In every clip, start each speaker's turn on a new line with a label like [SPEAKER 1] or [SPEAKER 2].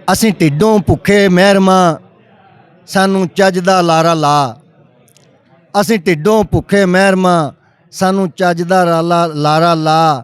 [SPEAKER 1] ਅਸੀਂ ਢਿੱਡੋਂ ਭੁੱਖੇ ਮਹਿਰਮਾ ਸਾਨੂੰ ਚੱਜ ਦਾ ਲਾਰਾ ਲਾ। ਅਸੀਂ ਢਿੱਡੋਂ ਭੁੱਖੇ ਮਹਿਰਮਾ ਸਾਨੂੰ ਚੱਜ ਦਾ ਲਾਰਾ ਲਾ।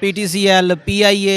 [SPEAKER 2] PTCL, PIA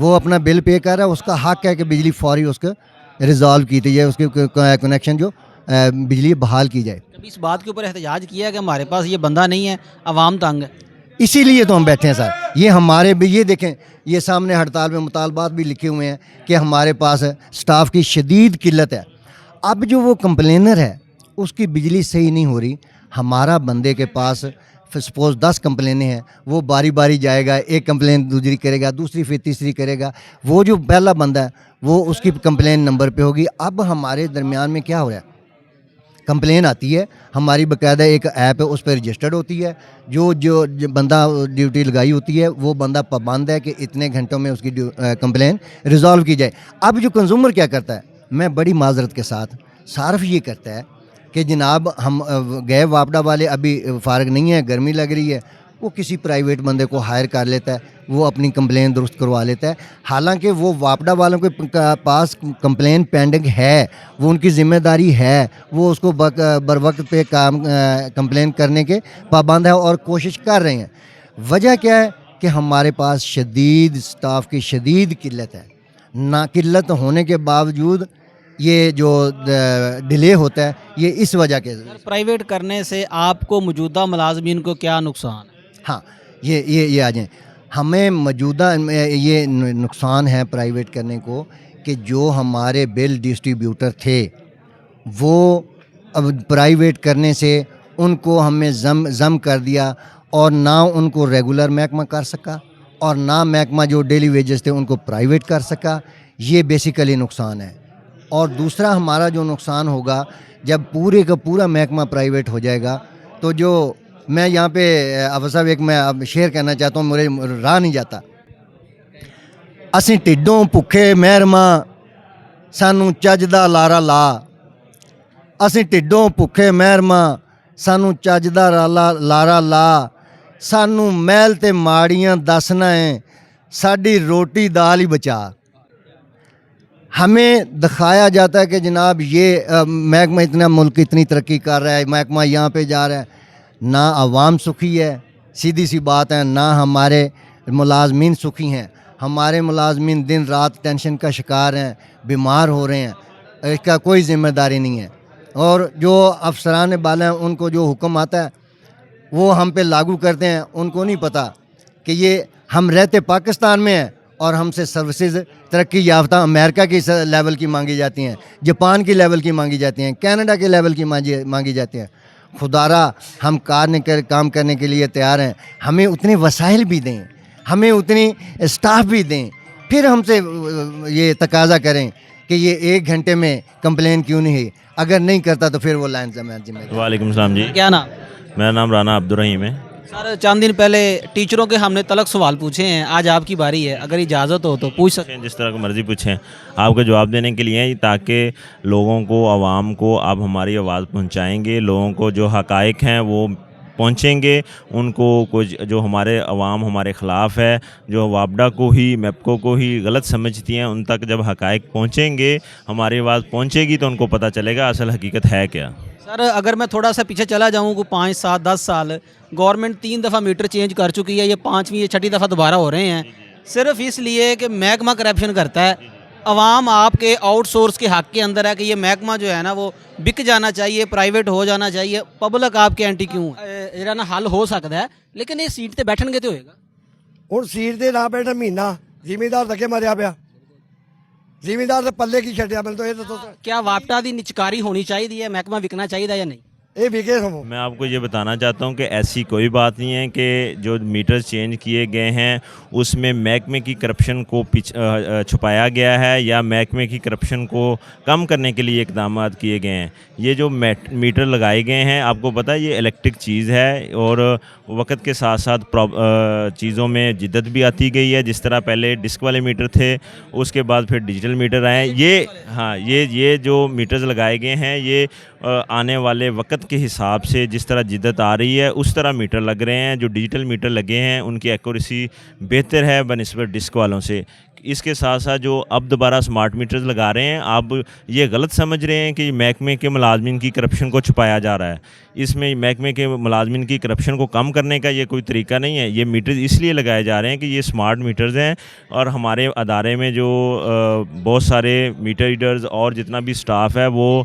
[SPEAKER 1] وہ اپنا بل پے کر رہا ہے, اس کا حق ہے کہ بجلی فوری اس کو ریزالو کی جائے, اس کے کنیکشن جو بجلی بحال کی جائے.
[SPEAKER 2] کبھی اس بات کے اوپر احتجاج کیا ہے کہ ہمارے پاس یہ بندہ نہیں ہے, عوام تنگ ہے؟
[SPEAKER 1] اسی لیے تو ہم بیٹھے ہیں سر. یہ ہمارے بھی, یہ دیکھیں یہ سامنے ہڑتال میں مطالبات بھی لکھے ہوئے ہیں کہ ہمارے پاس سٹاف کی شدید قلت ہے. اب جو وہ کمپلینر ہے اس کی بجلی صحیح نہیں ہو رہی, ہمارا بندے کے پاس سپوز 10 کمپلینیں ہیں, وہ باری باری جائے گا, ایک کمپلین دوسری کرے گا, دوسری پھر تیسری کرے گا, وہ جو پہلا بندہ ہے وہ اس کی کمپلین نمبر پہ ہوگی. اب ہمارے درمیان میں کیا ہو رہا ہے, کمپلین آتی ہے, ہماری باقاعدہ ایک ایپ ہے اس پہ رجسٹرڈ ہوتی ہے, جو بندہ ڈیوٹی لگائی ہوتی ہے وہ بندہ پابند ہے کہ اتنے گھنٹوں میں اس کی کمپلین ریزالو کی جائے. اب جو کنزیومر کیا کرتا ہے, میں بڑی معذرت کے ساتھ, صارف یہ کرتا ہے کہ جناب ہم گئے واپڈا والے ابھی فارغ نہیں ہیں, گرمی لگ رہی ہے, وہ کسی پرائیویٹ بندے کو ہائر کر لیتا ہے, وہ اپنی کمپلین درست کروا لیتا ہے, حالانکہ وہ واپڈا والوں کے پاس کمپلین پینڈنگ ہے, وہ ان کی ذمہ داری ہے, وہ اس کو بر وقت پہ کمپلین کرنے کے پابند ہے اور کوشش کر رہے ہیں. وجہ کیا ہے کہ ہمارے پاس شدید سٹاف کی شدید قلت ہے. نا قلت ہونے کے باوجود یہ جو ڈیلے ہوتا ہے یہ اس وجہ کے.
[SPEAKER 2] پرائیویٹ کرنے سے آپ کو موجودہ ملازمین کو کیا نقصان ہے؟
[SPEAKER 1] ہاں یہ آ جائیں, ہمیں موجودہ یہ نقصان ہے پرائیویٹ کرنے کو کہ جو ہمارے بل ڈسٹریبیوٹر تھے وہ اب پرائیویٹ کرنے سے ان کو ہمیں ضم کر دیا, اور نہ ان کو ریگولر محکمہ کر سکا اور نہ محکمہ جو ڈیلی ویجز تھے ان کو پرائیویٹ کر سکا. یہ بیسیکلی نقصان ہے. اور دوسرا ہمارا جو نقصان ہوگا جب پورے کا پورا محکمہ پرائیویٹ ہو جائے گا, تو جو میں یہاں پہ افسر صاحب ایک میں اب شیئر کرنا چاہتا ہوں, میرے راہ نہیں جاتا. اسی ٹھڈوں بھکھے مہرماں سانو چج دا لارا لا, اسی ٹھڈوں بھکھے مہرماں سانو چج دا لارا لا, سانو محل تے ماڑیاں دسنا ہے, ساڈی روٹی دال ہی بچا. ہمیں دکھایا جاتا ہے کہ جناب یہ محکمہ اتنا, ملک اتنی ترقی کر رہا ہے, محکمہ یہاں پہ جا رہا ہے. نہ عوام سکھی ہے, سیدھی سی بات ہے, نہ ہمارے ملازمین سکھی ہیں. ہمارے ملازمین دن رات ٹینشن کا شکار ہیں, بیمار ہو رہے ہیں, اس کا کوئی ذمہ داری نہیں ہے. اور جو افسران بالا ہیں ان کو جو حکم آتا ہے وہ ہم پہ لاگو کرتے ہیں. ان کو نہیں پتہ کہ یہ ہم رہتے پاکستان میں ہیں اور ہم سے سروسز ترقی یافتہ امریکہ کی لیول کی مانگی جاتی ہیں, جاپان کی لیول کی مانگی جاتی ہیں, کینیڈا کے لیول کی مانگی جاتی ہیں. خدارا ہم کام کرنے کے لیے تیار ہیں, ہمیں اتنے وسائل بھی دیں, ہمیں اتنی اسٹاف بھی دیں, پھر ہم سے یہ تقاضا کریں کہ یہ 1 گھنٹے میں کمپلین کیوں نہیں ہے. اگر نہیں کرتا تو پھر وہ لائن ذمہ داری.
[SPEAKER 3] وعلیکم السلام جی.
[SPEAKER 2] کیا نام؟
[SPEAKER 3] میرا نام رانا عبدالرحیم ہے.
[SPEAKER 2] سر چند دن پہلے ٹیچروں کے ہم نے تلک سوال پوچھے ہیں, آج آپ کی باری ہے, اگر اجازت ہو تو پوچھ سکتے ہیں.
[SPEAKER 3] جس طرح کا مرضی پوچھیں, آپ کا جواب دینے کے لیے تاکہ لوگوں کو, عوام کو آپ ہماری آواز پہنچائیں گے, لوگوں کو جو حقائق ہیں وہ پہنچیں گے, ان کو کچھ جو ہمارے عوام ہمارے خلاف ہے, جو واپڈا کو ہی میپکو کو ہی غلط سمجھتی ہیں, ان تک جب حقائق پہنچیں گے, ہماری آواز پہنچے گی تو ان کو پتہ چلے گا اصل حقیقت ہے کیا.
[SPEAKER 2] سر اگر میں تھوڑا سا پیچھے چلا جاؤں کو 5 7 10 سال, گورنمنٹ 3 دفعہ میٹر چینج کر چکی ہے, یہ 5ویں یا 6ٹھی دفعہ دوبارہ ہو رہے ہیں, صرف اس لیے کہ محکمہ کرپشن کرتا ہے. عوام آپ کے آؤٹ سورس کے حق کے اندر ہے کہ یہ محکمہ جو ہے نا وہ بک جانا چاہیے, پرائیویٹ ہو جانا چاہیے. پبلک آپ کے اینٹی کیوں ہے؟ نا حل ہو سکتا ہے, لیکن یہ سیٹ تے بیٹھن گے تو ہوئے گا.
[SPEAKER 4] ہوں سیٹ تے نہ بیٹھا مہینہ ਜ਼ਿਮੀਂਦਾਰ ਧੱਕੇ ਮਾਰਿਆ ਪਿਆ, ਜ਼ਿਮੀਂਦਾਰ ਦੇ ਪੱਲੇ ਕੀ ਛੱਡਿਆ ਮੈਨੂੰ ਤਾਂ ਇਹ ਦੱਸੋ.
[SPEAKER 2] کیا واپٹا دی نچکاری ہونی چاہیے, محکمہ وکنا چاہیے یا نہیں؟
[SPEAKER 4] ਇਹ ਵਿਕੇ ਸਗੋਂ.
[SPEAKER 3] میں آپ کو یہ بتانا چاہتا ہوں کہ ایسی کوئی بات نہیں ہے کہ جو میٹرز چینج کیے گئے ہیں اس میں محکمے کی کرپشن کو چھپایا گیا ہے یا محکمے کی کرپشن کو کم کرنے کے لیے اقدامات کیے گئے ہیں. یہ جو میٹر لگائے گئے ہیں, آپ کو پتہ ہے یہ الیکٹرک چیز ہے اور وقت کے ساتھ ساتھ چیزوں میں جدت بھی آتی گئی ہے. جس طرح پہلے ڈسک والے میٹر تھے, اس کے بعد پھر ڈیجیٹل میٹر آئے. یہ جو میٹرز لگائے گئے ہیں یہ آنے والے وقت کے حساب سے جس طرح جدت آ رہی ہے اس طرح میٹر لگ رہے ہیں. جو ڈیجیٹل میٹر لگے ہیں ان کی ایکوریسی بہتر ہے بنسبت ڈسک والوں سے, اس کے ساتھ ساتھ جو اب دوبارہ سمارٹ میٹرز لگا رہے ہیں، آپ یہ غلط سمجھ رہے ہیں کہ محکمے کے ملازمین کی کرپشن کو چھپایا جا رہا ہے. اس میں محکمے کے ملازمین کی کرپشن کو کم کرنے کا یہ کوئی طریقہ نہیں ہے. یہ میٹرز اس لیے لگائے جا رہے ہیں کہ یہ سمارٹ میٹرز ہیں، اور ہمارے ادارے میں جو بہت سارے میٹر ریڈرز اور جتنا بھی سٹاف ہے وہ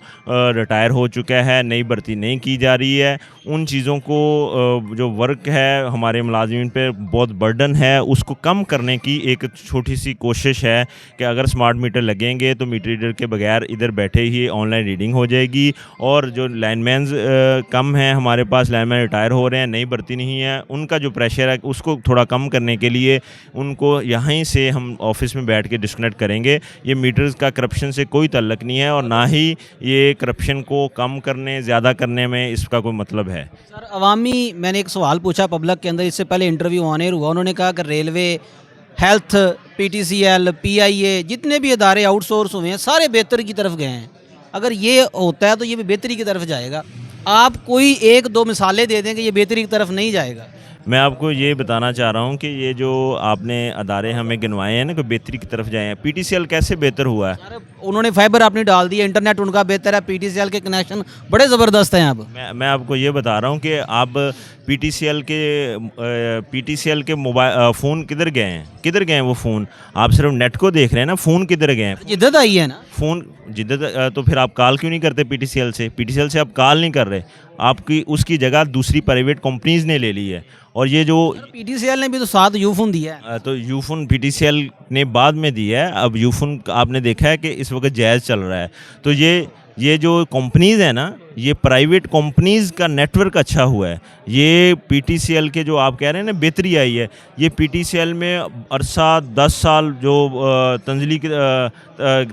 [SPEAKER 3] ریٹائر ہو چکا ہے، نئی بھرتی نہیں کی جا رہی ہے. ان چیزوں کو جو ورک ہے ہمارے ملازمین پہ بہت برڈن ہے، اس کو کم کرنے کی ایک چھوٹی سی کوشش ہے کہ اگر سمارٹ میٹر لگیں گے تو میٹر ریڈر کے بغیر ادھر بیٹھے ہی آن لائن ریڈنگ ہو جائے گی. اور جو لائن مینز کم ہیں ہمارے پاس، لائن مین ریٹائر ہو رہے ہیں، نئی بھرتی نہیں ہے، ان کا جو پریشر ہے اس کو تھوڑا کم کرنے کے لیے ان کو یہیں سے ہم آفس میں بیٹھ کے ڈسکنیکٹ کریں گے. یہ میٹرز کا کرپشن سے کوئی تعلق نہیں ہے، اور نہ ہی یہ کرپشن کو کم کرنے زیادہ کرنے میں اس کا کوئی مطلب ہے.
[SPEAKER 2] سر عوامی، میں نے ایک سوال پوچھا پبلک کے اندر، اس سے پہلے انٹرویو آن ایئر ہوا، انہوں نے کہا کہ railway, health, P T C L, P I A, جتنے بھی ادارے آؤٹ سورس ہوئے ہیں سارے بہتر کی طرف گئے ہیں. اگر یہ ہوتا ہے تو یہ بھی بہتری کی طرف جائے گا. آپ کوئی ایک دو مثالیں دے دیں کہ یہ بہتری کی طرف نہیں جائے گا.
[SPEAKER 3] میں آپ کو یہ بتانا چاہ رہا ہوں کہ یہ جو آپ نے ادارے ہمیں گنوائے ہیں نا کہ بہتری کی طرف جائیں ہیں، پی ٹی سی ایل کیسے بہتر ہوا ہے؟
[SPEAKER 2] سر انہوں نے فائبر اپنی ڈال دی ہے، انٹرنیٹ ان کا بہتر ہے، پی ٹی سی ایل کے کنیکشن بڑے زبردست ہیں. اب
[SPEAKER 3] میں آپ کو یہ بتا رہا ہوں کہ آپ پی ٹی سی ایل کے موبائل فون کدھر گئے ہیں وہ فون؟ آپ صرف نیٹ کو دیکھ رہے ہیں نا، فون کدھر گئے ہیں؟
[SPEAKER 2] جدت آئی ہے نا
[SPEAKER 3] فون جدت. تو پھر آپ کال کیوں نہیں کرتے پی ٹی سی ایل سے؟ پی ٹی سی ایل سے آپ کال نہیں کر رہے، آپ کی اس کی جگہ دوسری پرائیویٹ کمپنیز نے لے لی ہے. اور یہ جو
[SPEAKER 2] پی ٹی سی ایل نے بھی تو ساتھ یو فون دیا ہے.
[SPEAKER 3] تو Ufone P T C L نے بعد میں دیا ہے. اب یو فون آپ نے دیکھا ہے کہ اس وقت جائز چل رہا ہے. تو یہ جو کمپنیز ہیں نا، یہ پرائیویٹ کمپنیز کا نیٹ ورک اچھا ہوا ہے. یہ پی ٹی سی ایل کے جو آپ کہہ رہے ہیں نا بہتری آئی ہے، یہ پی ٹی سی ایل میں عرصہ 10 سال جو تنزلی کی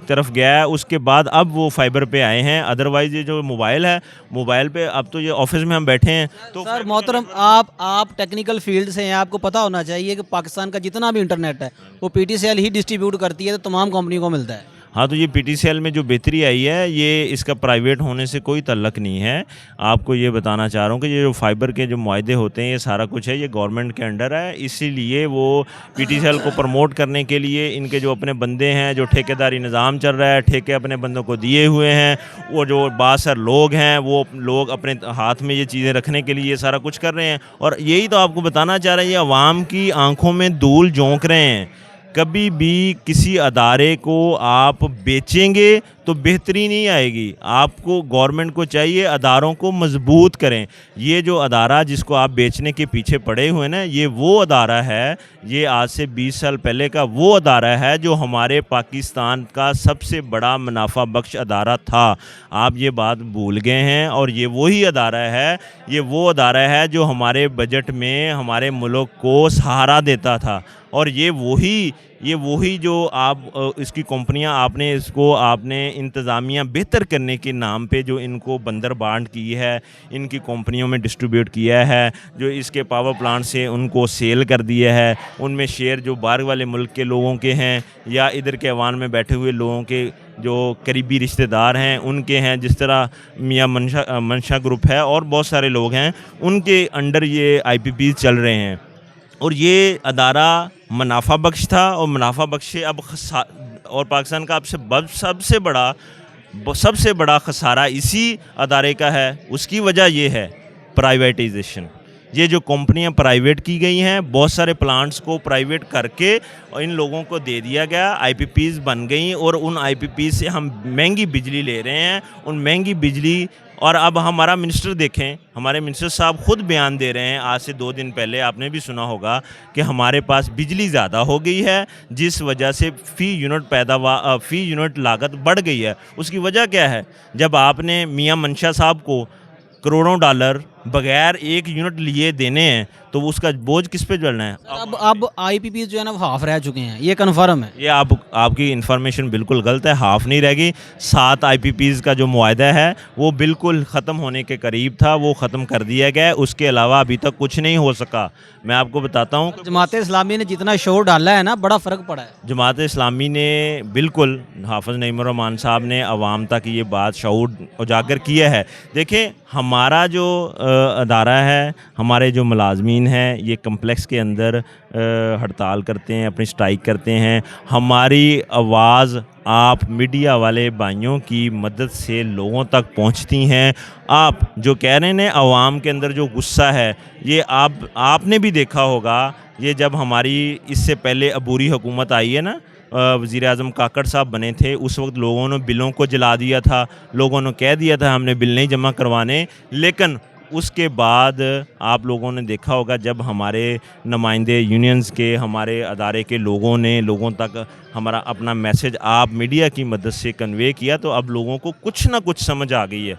[SPEAKER 3] طرف گیا ہے، اس کے بعد اب وہ فائبر پہ آئے ہیں. ادروائز یہ جو موبائل پہ اب تو یہ آفس میں ہم بیٹھے ہیں. تو
[SPEAKER 2] سر محترم، آپ ٹیکنیکل فیلڈ سے ہیں، آپ کو پتہ ہونا چاہیے کہ پاکستان کا جتنا بھی انٹرنیٹ ہے وہ پی ٹی سی ایل ہی ڈسٹریبیوٹ کرتی ہے، تو تمام کمپنیوں کو ملتا ہے.
[SPEAKER 3] ہاں، تو یہ پی ٹی سی ایل میں جو بہتری آئی ہے یہ اس کا پرائیویٹ ہونے سے کوئی تعلق نہیں ہے. آپ کو یہ بتانا چاہ رہا ہوں کہ یہ جو فائبر کے جو معاہدے ہوتے ہیں یہ سارا کچھ ہے، یہ گورنمنٹ کے انڈر ہے. اسی لیے وہ پی ٹی سی ایل کو پروموٹ کرنے کے لیے ان کے جو اپنے بندے ہیں، جو ٹھیکیداری نظام چل رہا ہے، ٹھیکے اپنے بندوں کو دیے ہوئے ہیں، وہ جو باثر لوگ ہیں وہ لوگ اپنے ہاتھ میں یہ چیزیں رکھنے کے لیے یہ سارا کچھ کر رہے ہیں. اور یہی تو آپ کو بتانا چاہ رہے ہیں، یہ عوام کی آنکھوں میں دھول جھونک رہے ہیں. کبھی بھی کسی ادارے کو آپ بیچیں گے تو بہتری نہیں آئے گی. آپ کو گورنمنٹ کو چاہیے اداروں کو مضبوط کریں. یہ جو ادارہ جس کو آپ بیچنے کے پیچھے پڑے ہوئے نا، یہ وہ ادارہ ہے، یہ آج سے 20 سال پہلے کا وہ ادارہ ہے جو ہمارے پاکستان کا سب سے بڑا منافع بخش ادارہ تھا. آپ یہ بات بھول گئے ہیں. اور یہ وہی ادارہ ہے جو ہمارے بجٹ میں ہمارے ملک کو سہارا دیتا تھا. اور یہ وہی جو آپ اس کی کمپنیاں آپ نے انتظامیہ بہتر کرنے کے نام پہ جو ان کو بندر بانٹ کی ہے، ان کی کمپنیوں میں ڈسٹریبیوٹ کیا ہے، جو اس کے پاور پلانٹ سے ان کو سیل کر دیا ہے، ان میں شیئر جو باہر والے ملک کے لوگوں کے ہیں یا ادھر کے ایوان میں بیٹھے ہوئے لوگوں کے جو قریبی رشتہ دار ہیں ان کے ہیں. جس طرح میاں منشا گروپ ہے اور بہت سارے لوگ ہیں، ان کے انڈر یہ آئی پی پیز چل رہے ہیں. اور یہ ادارہ منافع بخش تھا، اور منافع بخش اب اور پاکستان کا اب سے سب سے بڑا خسارہ اسی ادارے کا ہے. اس کی وجہ یہ ہے پرائیویٹائزیشن. یہ جو کمپنیاں پرائیویٹ کی گئی ہیں، بہت سارے پلانٹس کو پرائیویٹ کر کے ان لوگوں کو دے دیا گیا، آئی پی پیز بن گئیں، اور ان آئی پی پیز سے ہم مہنگی بجلی لے رہے ہیں. ان مہنگی بجلی، اور اب ہمارا منسٹر دیکھیں، ہمارے منسٹر صاحب خود بیان دے رہے ہیں آج سے 2 دن پہلے، آپ نے بھی سنا ہوگا کہ ہمارے پاس بجلی زیادہ ہو گئی ہے جس وجہ سے فی یونٹ لاگت بڑھ گئی ہے. اس کی وجہ کیا ہے؟ جب آپ نے میاں منشا صاحب کو کروڑوں ڈالر بغیر 1 یونٹ لیے دینے ہیں تو اس کا بوجھ کس پہ جڑنا ہے؟
[SPEAKER 2] اب آئی پی پیز جو ہے نا وہ ہاف رہ چکے ہیں، یہ کنفرم ہے.
[SPEAKER 3] یہ آپ کی انفارمیشن بالکل غلط ہے. ہاف نہیں رہ گئی. 7 آئی پی پیز کا جو معاہدہ ہے وہ بالکل ختم ہونے کے قریب تھا، وہ ختم کر دیا گیا. اس کے علاوہ ابھی تک کچھ نہیں ہو سکا. میں آپ کو بتاتا ہوں،
[SPEAKER 2] جماعت اسلامی نے جتنا شور ڈالا ہے نا، بڑا فرق پڑا ہے.
[SPEAKER 3] جماعت اسلامی نے بالکل، حافظ نعیم الرحمان صاحب نے عوام تک یہ بات شعور اجاگر کیا ہے. دیکھیں، ہمارا جو ادارہ ہے, ہمارے جو ملازمین ہیں یہ کمپلیکس کے اندر ہڑتال کرتے ہیں, اپنی اسٹرائک کرتے ہیں. ہماری آواز آپ میڈیا والے بھائیوں کی مدد سے لوگوں تک پہنچتی ہیں. آپ جو کہہ رہے ہیں عوام کے اندر جو غصہ ہے, یہ آپ نے بھی دیکھا ہوگا. یہ جب ہماری اس سے پہلے عبوری حکومت آئی ہے نا, وزیر اعظم کاکڑ صاحب بنے تھے, اس وقت لوگوں نے بلوں کو جلا دیا تھا, لوگوں نے کہہ دیا تھا ہم نے بل نہیں جمع کروانے. لیکن اس کے بعد آپ لوگوں نے دیکھا ہوگا جب ہمارے نمائندے یونینز کے, ہمارے ادارے کے لوگوں نے لوگوں تک ہمارا اپنا میسج آپ میڈیا کی مدد سے کنوے کیا, تو اب لوگوں کو کچھ نہ کچھ سمجھ آ گئی ہے.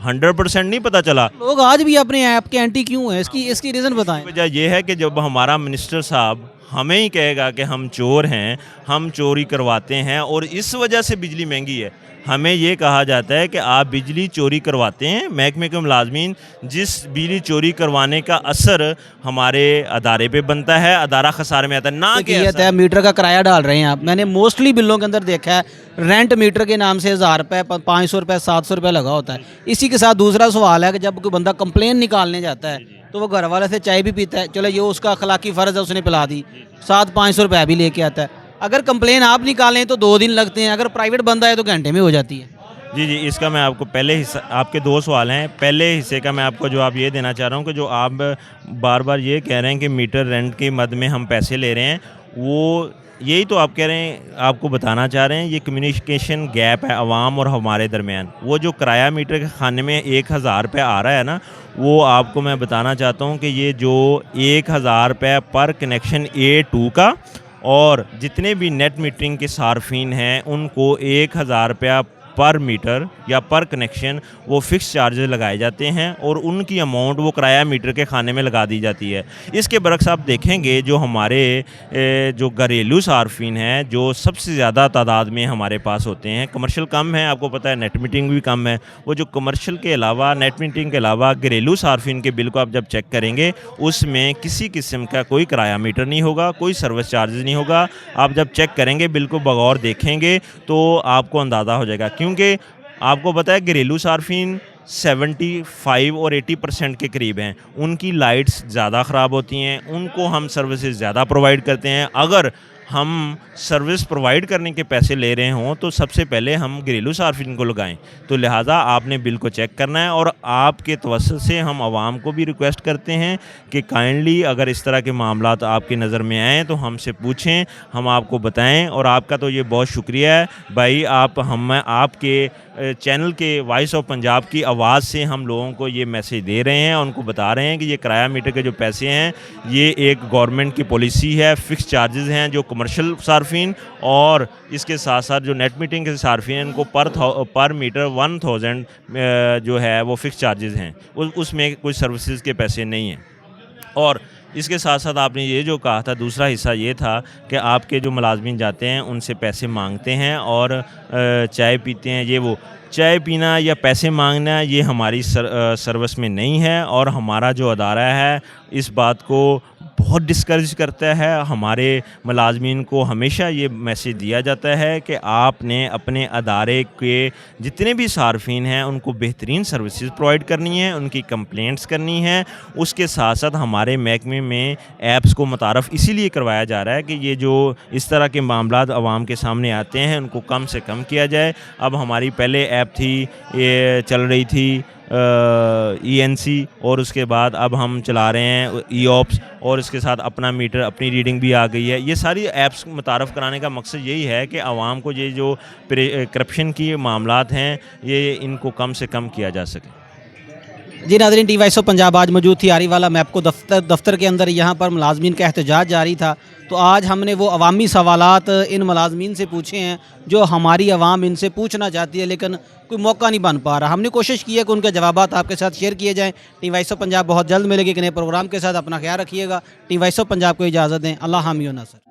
[SPEAKER 3] 100% نہیں پتہ چلا.
[SPEAKER 2] لوگ آج بھی اپنے ایپ کے اینٹی کیوں ہیں؟ اس کی ریزن بتائیں.
[SPEAKER 3] وجہ یہ ہے کہ جب ہمارا منسٹر صاحب ہمیں ہی کہے گا کہ ہم چور ہیں, ہم چوری کرواتے ہیں اور اس وجہ سے بجلی مہنگی ہے, ہمیں یہ کہا جاتا ہے کہ آپ بجلی چوری کرواتے ہیں. محکمے کے ملازمین جس بجلی چوری کروانے کا اثر ہمارے ادارے پہ بنتا ہے, ادارہ خسارے میں آتا ہے. نہ کہ
[SPEAKER 2] ہے میٹر کا کرایہ ڈال رہے ہیں آپ. میں نے موسٹلی بلوں کے اندر دیکھا ہے رینٹ میٹر کے نام سے 1000 روپے 500 روپے 700 روپے لگا ہوتا ہے. اسی کے ساتھ دوسرا سوال ہے کہ جب کوئی بندہ کمپلین نکالنے جاتا ہے تو وہ گھر والے سے چائے بھی پیتا ہے, چلو یہ اس کا اخلاقی فرض ہے, اس نے پلا دی, ساتھ 500 روپے بھی لے کے آتا ہے. اگر کمپلین آپ نکالیں تو 2 دن لگتے ہیں, اگر پرائیویٹ بندہ ہے تو گھنٹے میں ہو جاتی ہے.
[SPEAKER 3] جی اس کا میں آپ کو پہلے حصہ, آپ کے 2 سوال ہیں. پہلے حصے کا میں آپ کو جواب یہ دینا چاہ رہا ہوں کہ جو آپ بار بار یہ کہہ رہے ہیں کہ میٹر رینٹ کے مد میں ہم پیسے لے رہے ہیں, وہ یہی تو آپ کہہ رہے ہیں, آپ کو بتانا چاہ رہے ہیں یہ کمیونیکیشن گیپ ہے عوام اور ہمارے درمیان. وہ جو کرایہ میٹر کے خانے میں 1000 روپے آ رہا ہے نا, وہ آپ کو میں بتانا چاہتا ہوں کہ یہ جو 1000 روپے پر کنیکشن A2 کا, اور جتنے بھی نیٹ میٹرنگ کے صارفین ہیں ان کو 1000 روپیہ پر میٹر یا پر کنیکشن وہ فکس چارجز لگائے جاتے ہیں, اور ان کی اماؤنٹ وہ کرایہ میٹر کے کھانے میں لگا دی جاتی ہے. اس کے برعکس آپ دیکھیں گے جو ہمارے جو گھریلو صارفین ہیں, جو سب سے زیادہ تعداد میں ہمارے پاس ہوتے ہیں, کمرشل کم ہے, آپ کو پتہ ہے نیٹ میٹنگ بھی کم ہے, وہ جو کمرشل کے علاوہ نیٹ میٹنگ کے علاوہ گھریلو صارفین کے بل کو آپ جب چیک کریں گے اس میں کسی قسم کا کوئی کرایہ میٹر نہیں ہوگا, کوئی سروس چارجز نہیں ہوگا. آپ جب چیک کریں گے بل کو بغور دیکھیں گے تو آپ کو اندازہ ہو جائے گا, کیونکہ آپ کو پتہ ہے گھریلو صارفین 75 اور 80% کے قریب ہیں, ان کی لائٹس زیادہ خراب ہوتی ہیں, ان کو ہم سروسز زیادہ پرووائڈ کرتے ہیں. اگر ہم سروس پرووائڈ کرنے کے پیسے لے رہے ہوں تو سب سے پہلے ہم گھریلو صارفین کو لگائیں. تو لہٰذا آپ نے بل کو چیک کرنا ہے, اور آپ کے توسط سے ہم عوام کو بھی ریکویسٹ کرتے ہیں کہ کائنڈلی اگر اس طرح کے معاملات آپ کی نظر میں آئیں تو ہم سے پوچھیں, ہم آپ کو بتائیں. اور آپ کا تو یہ بہت شکریہ ہے بھائی, آپ کے چینل کے وائس آف پنجاب کی آواز سے ہم لوگوں کو یہ میسج دے رہے ہیں, ان کو بتا رہے ہیں کہ یہ کرایہ میٹر کے جو پیسے ہیں یہ ایک گورنمنٹ کی پالیسی ہے, فکس چارجز ہیں جو کمرشل صارفین, اور اس کے ساتھ ساتھ جو نیٹ میٹنگ کے صارفین ہیں ان کو پر میٹر 1000 جو ہے وہ فکس چارجز ہیں, اس میں کوئی سروسز کے پیسے نہیں ہیں. اور اس کے ساتھ ساتھ آپ نے یہ جو کہا تھا, دوسرا حصہ یہ تھا کہ آپ کے جو ملازمین جاتے ہیں ان سے پیسے مانگتے ہیں اور چائے پیتے ہیں. یہ وہ چائے پینا یا پیسے مانگنا یہ ہماری سروس میں نہیں ہے, اور ہمارا جو ادارہ ہے اس بات کو بہت ڈسکریج کرتا ہے. ہمارے ملازمین کو ہمیشہ یہ میسج دیا جاتا ہے کہ آپ نے اپنے ادارے کے جتنے بھی صارفین ہیں ان کو بہترین سروسز پرووائڈ کرنی ہے, ان کی کمپلینٹس کرنی ہے. اس کے ساتھ ساتھ ہمارے محکمے میں ایپس کو متعارف اسی لیے کروایا جا رہا ہے کہ یہ جو اس طرح کے معاملات عوام کے سامنے آتے ہیں ان کو کم سے کم کیا جائے. اب ہماری پہلے ایپ تھی, یہ چل رہی تھی ENC, اور اس کے بعد اب ہم چلا رہے ہیں EOPS, اور اس کے ساتھ اپنا میٹر اپنی ریڈنگ بھی آ گئی ہے. یہ ساری ایپس متعارف کرانے کا مقصد یہی ہے کہ عوام کو یہ جو کرپشن کی معاملات ہیں یہ ان کو کم سے کم کیا جا سکے.
[SPEAKER 2] جی ناظرین, ٹی وائس آف پنجاب آج موجود تھی آری والا میپ کو دفتر کے اندر. یہاں پر ملازمین کا احتجاج جاری تھا, تو آج ہم نے وہ عوامی سوالات ان ملازمین سے پوچھے ہیں جو ہماری عوام ان سے پوچھنا چاہتی ہے لیکن کوئی موقع نہیں بن پا رہا. ہم نے کوشش کی ہے کہ ان کے جوابات آپ کے ساتھ شیئر کیے جائیں. ٹی وائس آف پنجاب بہت جلد ملے گی ایک نئے پروگرام کے ساتھ. اپنا خیال رکھیے گا. ٹی وائس آف پنجاب کو اجازت دیں. اللہ حامی و ناصر.